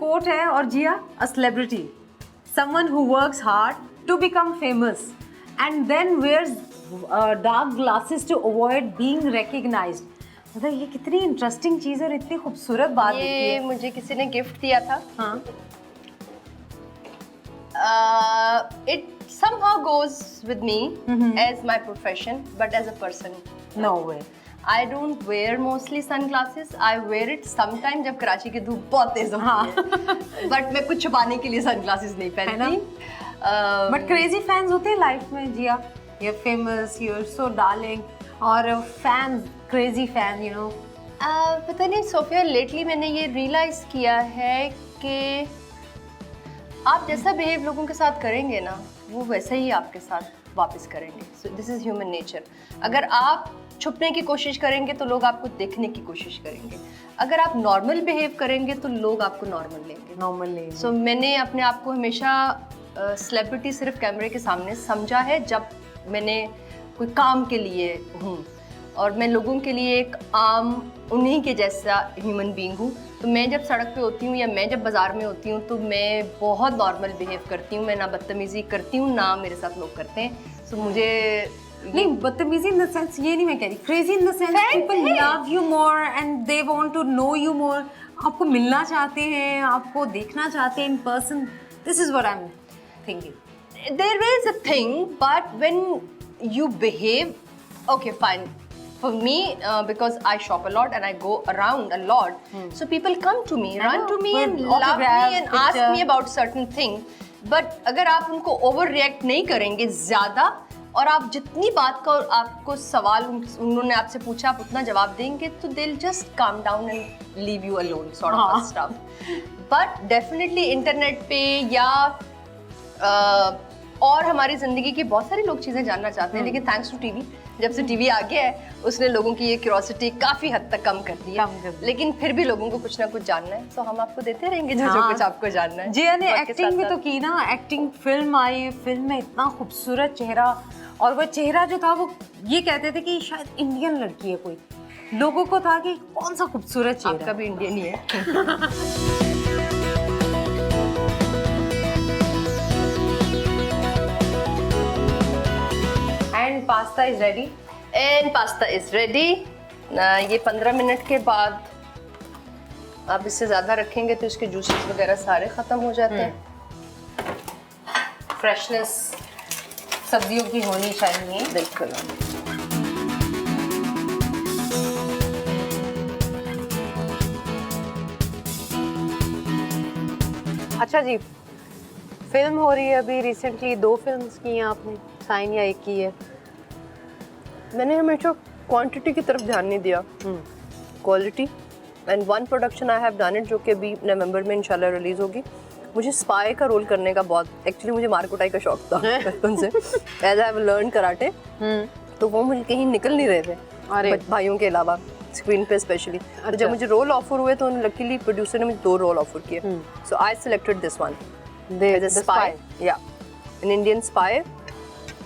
Coat है और Jiya, a celebrity, someone who works hard to become famous and then wears dark glasses to avoid being recognised. मतलब ये कितनी interesting चीज है और इतनी खूबसूरत बात लिखी ये है। मुझे किसी ने गिफ्ट दिया था। हाँ, It somehow goes with me as my profession, but as a person, no way. I don't wear mostly sunglasses. I wear it sometime जब कराची की धूप बहुत तेज होती है। But मैं कुछ छुपाने के लिए sunglasses नहीं पहनती। बट क्रेजी फैंस होते हैं लाइफ में जिया, you're famous, you're so darling, और fans, crazy fan, you know। पता नहीं सोफिया, लेटली मैंने ये रियलाइज किया है कि आप जैसा बिहेव लोगों के साथ करेंगे ना, वो वैसा ही आपके साथ वापस करेंगे। So this is human nature. अगर आप छुपने की कोशिश करेंगे तो लोग आपको देखने की कोशिश करेंगे। अगर आप नॉर्मल बिहेव करेंगे तो लोग आपको नॉर्मल लेंगे। नॉर्मली। सो मैंने अपने आप को हमेशा सेलिब्रिटी सिर्फ कैमरे के सामने समझा है जब मैंने कोई काम के लिए हूँ, और मैं लोगों के लिए एक आम उन्हीं के जैसा ह्यूमन बीइंग हूँ। तो मैं जब सड़क पे होती हूँ या मैं जब बाज़ार में होती हूँ तो मैं बहुत नॉर्मल बिहेव करती हूँ। मैं ना बदतमीज़ी करती हूँ ना मेरे साथ लोग करते हैं। सो मुझे नहीं, बदतमीजी इन द सेंस ये नहीं मैं कह रही, crazy in the sense people love you more and they want to know you more. आपको मिलना चाहते हैं, आपको देखना चाहते हैं in person. This is what I am thinking. there is a thing, but when you behave, okay, fine. For me, because I shop a lot and I go around a lot, so people come to me, run to me and love me and ask me about certain thing. But अगर आप उनको overreact नहीं करेंगे ज़्यादा, और आप जितनी बात का और आपको सवाल उन्होंने आपसे पूछा आप उतना जवाब देंगे, तो they'll just calm down and leave you alone, sort of stuff. But definitely internet पे या और हमारी ज़िंदगी की बहुत सारे लोग चीज़ें जानना चाहते हैं, लेकिन थैंक्स टू टीवी, जब से टीवी आ गया है उसने लोगों की ये क्यूरोसिटी काफ़ी हद तक कम कर दी है। लेकिन फिर भी लोगों को कुछ ना कुछ जानना है, तो हम आपको देते रहेंगे जो कुछ आपको जानना है। जिया ने एक्टिंग भी तो की ना, एक्टिंग फिल्म आई, फिल्म में इतना खूबसूरत चेहरा, और वो चेहरा जो था वो ये कहते थे कि शायद इंडियन लड़की है कोई, लोगों को था कि कौन सा खूबसूरत चेहरा। आपका भी इंडियन ही है। And pasta is ready. And pasta is ready. ये 15 मिनट के बाद आप इससे ज़्यादा रखेंगे तो इसके जूसेस वगैरह सारे ख़त्म हो जाते हैं। फ्रेशनेस सब्जियों की होनी चाहिए। बिल्कुल। अच्छा जी, फिल्म हो रही है अभी रिसेंटली, 2 फिल्म्स की हैं आपने साइन या एक की है? मैंने हमेशा क्वांटिटी की तरफ ध्यान नहीं दिया, quality. And one production I have done it, जो कि अभी नवंबर में इंशाल्लाह रिलीज होगी। मुझे स्पाई का रोल करने का बहुत, एक्चुअली मुझे मारकुटाई का शौक था बचपन से, as I have learn karate, तो वो मुझे कहीं निकल नहीं रहे थे भाइयों के अलावा, स्क्रीन पे स्पेशली। तो जब मुझे रोल ऑफर हुए तो लकीली प्रोड्यूसर ने मुझे 2 रोल ऑफर किए। So I selected this one, the spy, या एन इंडियन स्पाई।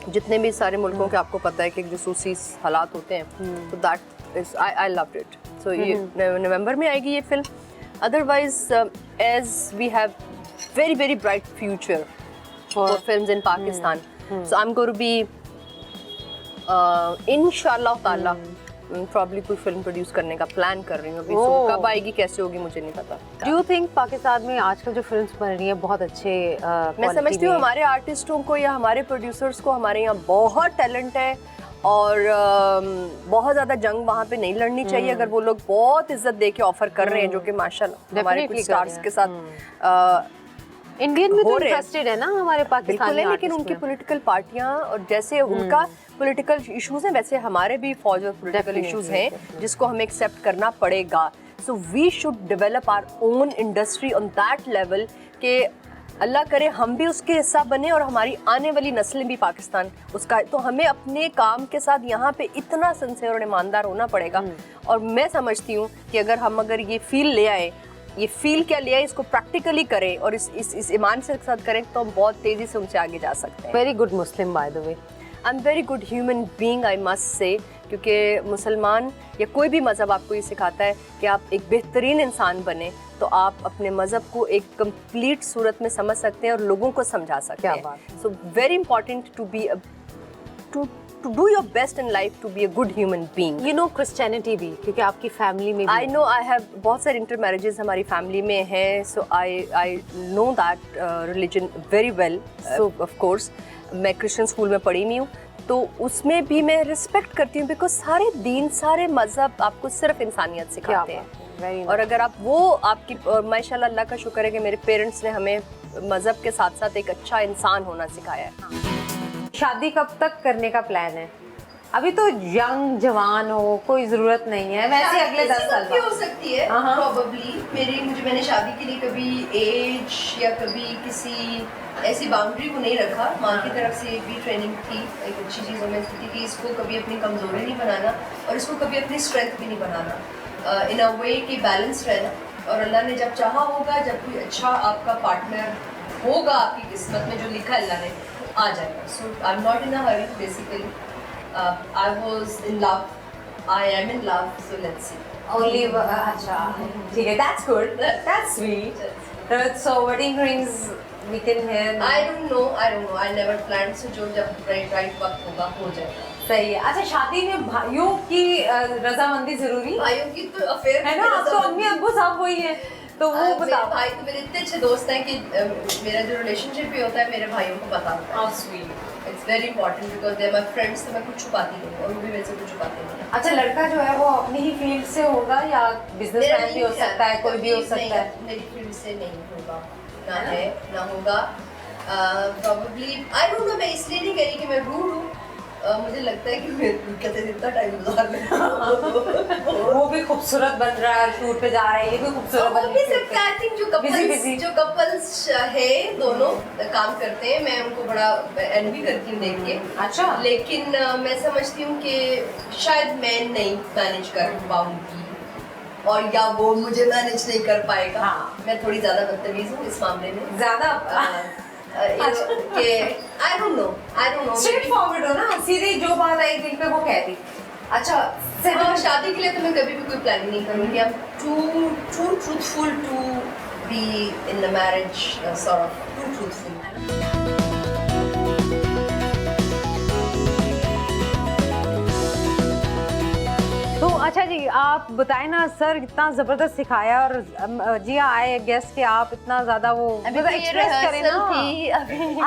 जितने भी सारे मुल्कों के आपको पता है कि जासूसी हालात होते हैं, तो that is I loved it. So ये नवंबर में आएगी ये film. Otherwise as we have very very bright future for films in Pakistan, so I'm going to be inshallah taala probably कोई फिल्म प्रोड्यूस करने का प्लान कर रही हूँ अभी। कब आएगी कैसे होगी मुझे नहीं पता। Do you think पाकिस्तान में आजकल जो फिल्म्स बन रही हैं बहुत अच्छे मैं समझती हूँ हमारे आर्टिस्टों को या हमारे प्रोड्यूसर्स को हमारे यहाँ बहुत टैलेंट है, और बहुत ज़्यादा जंग वहाँ पे नहीं लड़नी चाहिए। अगर वो लोग बहुत इज्जत दे के ऑफर कर रहे हैं, जो कि माशाल्लाह हमारे कुछ स्टार्स के साथ इंडियन भी तो इंटरेस्टेड है ना हमारे पाकिस्तान में, लेकिन उनकी पॉलिटिकल पार्टियां, और जैसे उनका पॉलिटिकल इश्यूज हैं वैसे हमारे भी फौज और पॉलिटिकल इश्यूज हैं जिसको हमें एक्सेप्ट करना पड़ेगा। So we should develop our own industry on that level कि अल्लाह करे हम भी उसके हिस्सा बने और हमारी आने वाली नस्लें भी पाकिस्तान उसका। तो हमें अपने काम के साथ यहाँ पे इतना सिंसियर और ईमानदार होना पड़ेगा। और मैं समझती हूँ कि अगर ये फील ले आए, ये फील क्या लिया है, इसको प्रैक्टिकली करें और इस ईमान से साथ करें, तो हम बहुत तेज़ी से उनसे आगे जा सकते हैं। Very good Muslim by the way. I am very good human being, I must say, क्योंकि मुसलमान या कोई भी मज़हब आपको ये सिखाता है कि आप एक बेहतरीन इंसान बने तो आप अपने मज़हब को एक कंप्लीट सूरत में समझ सकते हैं और लोगों को समझा सकते हैं। So very important to be to do your best in life to be a good human being. You know Christianity भी, क्योंकि आपकी फैमिली में भी I know I have बहुत सारे intermarriages हमारी फैमिली में हैं, so I know that religion very well. So of course मैं क्रिश्चियन स्कूल में पढ़ी हुई हूँ, तो उसमें भी मैं रिस्पेक्ट करती हूँ बिकॉज सारे दीन सारे मज़हब आपको सिर्फ इंसानियत सिखाते हैं। और अगर आप वो आपकी, और माशाल्लाह अल्लाह का शुक्र है कि मेरे पेरेंट्स ने हमें मज़हब के साथ साथ एक अच्छा इंसान होना सिखाया है। शादी कब तक करने का प्लान है? अभी तो यंग जवान हो, कोई जरूरत नहीं है, वैसे अगले 10 साल बाद हो सकती है प्रोबेबली। मैंने शादी के लिए कभी एज या कभी किसी ऐसी बाउंड्री को नहीं रखा। माँ की तरफ से भी ट्रेनिंग थी, एक अच्छी चीज़ हमें थी कि इसको कभी अपनी कमज़ोरी नहीं बनाना और इसको कभी अपनी स्ट्रेंथ भी नहीं बनाना, इन अ वे कि बैलेंस रहना। और अल्लाह ने जब चाहा होगा, जब कोई अच्छा आपका पार्टनर होगा आपकी किस्मत में जो लिखा अल्लाह ने, आ जाएगा। So I am not in a hurry basically. I was in love. I am in love. So let's see. Only अच्छा, ठीक है, that's good. That's sweet. So wedding rings we can hear. I don't know. I never planned. So जो जब right वक्त होगा हो जाएगा। सही है। अच्छा, शादी में भाइयों की रजामंदी जरूरी? भाइयों की तो अफेयर है ना, अब तो अम्मी अब्बू सब वही है, तो वो बताओ। भाई तो मेरे इतने अच्छे दोस्त हैं कि मेरा जो रिलेशनशिप भी होता है मेरे भाइयों को पता होता है। How sweet. It's very important because they are my friends, तो मैं कुछ छुपाती नहीं और वो भी मेरे से कुछ छुपाते नहीं। अच्छा, लड़का जो है वो अपनी ही फील्ड से होगा या बिजनेसमैन भी हो सकता है, कोई भी हो सकता है? मेरी फील्ड से नहीं होगा, ना है ना होगा। Probably I don't know, मैं इसलिए नहीं कह रही कि मैं रूड हूँ, मुझे लगता है कि मैं कहते इतना टाइम गुजार रहा वो भी खूबसूरत बन रहा है, टूर पे जा रहा है, ये भी खूबसूरत बन रहा है। I think जो कपल्स है दोनों काम करते हैं, मैं उनको बड़ा एनवी करती हूँ देख के। अच्छा, लेकिन मैं समझती हूँ कि शायद मैं नहीं मैनेज कर पाऊंगी और या वो मुझे मैनेज नहीं कर पाएगा। हाँ। मैं थोड़ी ज्यादा बदतमीज हूँ इस मामले में, ज्यादा कि I don't know straight forward हो ना, सीधे जो बात आई दिल पे वो कह दी। अच्छा, हाँ, शादी के लिए तो मैं कभी भी कोई प्लानिंग नहीं करूँगी। I'm too truthful to be in the marriage, sort of too truthful. तो अच्छा जी, आप बताएं ना, सर इतना ज़बरदस्त सिखाया और जी आई गेस कि आप इतना ज़्यादा वो एक्सप्रेस करें ना,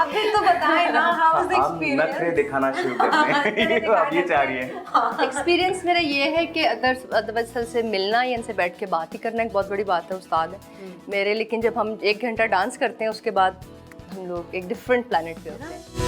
अभी तो बताएं ना, हाउ वाज द एक्सपीरियंस? नखरे दिखाना शुरू करते हैं, आप ये चाह रही हैं। एक्सपीरियंस मेरा ये है कि अदर से मिलना या इनसे बैठ के बात ही करना एक बहुत बड़ी बात है। उस्ताद है मेरे, लेकिन जब हम 1 घंटा डांस करते हैं उसके बाद हम लोग एक डिफरेंट प्लैनेट पे होते हैं।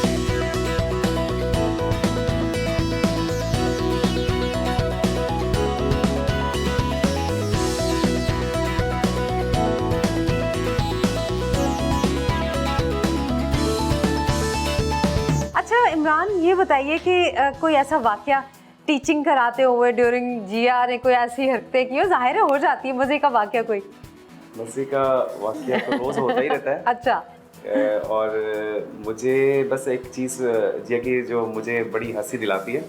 अच्छा इमरान, ये बताइए कि कोई ऐसा वाकया टीचिंग कराते हुए ड्यूरिंग जिया ने कोई ऐसी हरकतें की हो? जाहिर है हो जाती है, मज़े का वाकया कोई? मज़े का वाकया तो रोज़ होता ही रहता है। अच्छा। और मुझे बस एक चीज़ जिया की जो मुझे बड़ी हंसी दिलाती है,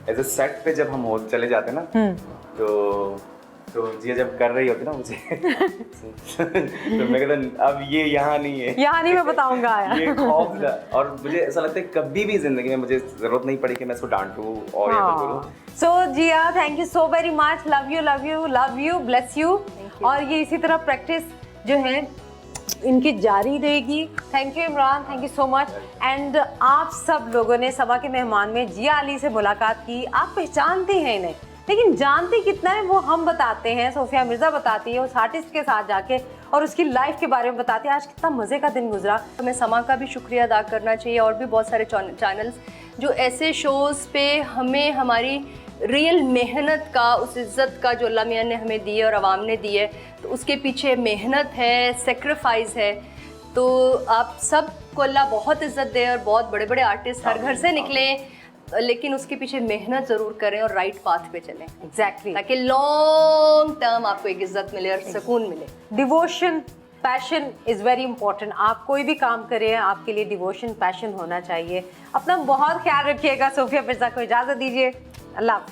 एज ए सेट पे जब हम चले जाते हैं ना, तो जिया जब कर रही होती ना मुझे तो मैं कहता अब ये यहाँ नहीं है, यहाँ नहीं, मैं बताऊंगा ये खौफ। और मुझे ऐसा लगता है कभी भी जिंदगी में मुझे जरूरत नहीं पड़ी कि मैं इसको डांटूं और ये बोलूं। So Jiya, thank you so very much, love you love you love you, bless you. और ये इसी तरह प्रैक्टिस जो है इनकी जारी रहेगी। Thank you Imran, thank you so much. And आप सब लोगों ने सभा के मेहमान में जिया अली से मुलाकात की। आप पहचानते हैं इन्हें, लेकिन जानते कितना है वो हम बताते हैं। सोफिया मिर्ज़ा बताती है उस आर्टिस्ट के साथ जाके और उसकी लाइफ के बारे में बताती है। आज कितना मज़े का दिन गुजरा। हमें समा का भी शुक्रिया अदा करना चाहिए और भी बहुत सारे चैनल्स जो ऐसे शोज़ पे हमें हमारी रियल मेहनत का, उस इज़्ज़त का जो अल्लाह मियां ने हमें दी है और आवाम ने दी है, तो उसके पीछे मेहनत है, सेक्रीफाइस है। तो आप सब को अल्लाह बहुत इज़्ज़त दे और बहुत बड़े बड़े आर्टिस्ट हर घर से निकलें, लेकिन उसके पीछे मेहनत ज़रूर करें और राइट पाथ पे चलें। एग्जैक्टली, ताकि लॉन्ग टर्म आपको एक इज़्ज़त मिले और सुकून मिले। Devotion, passion is very important. आप कोई भी काम करें, आपके लिए डिवोशन, पैशन होना चाहिए। अपना बहुत ख्याल रखिएगा। सोफिया मिर्ज़ा को इजाज़त दीजिए। अल्लाह।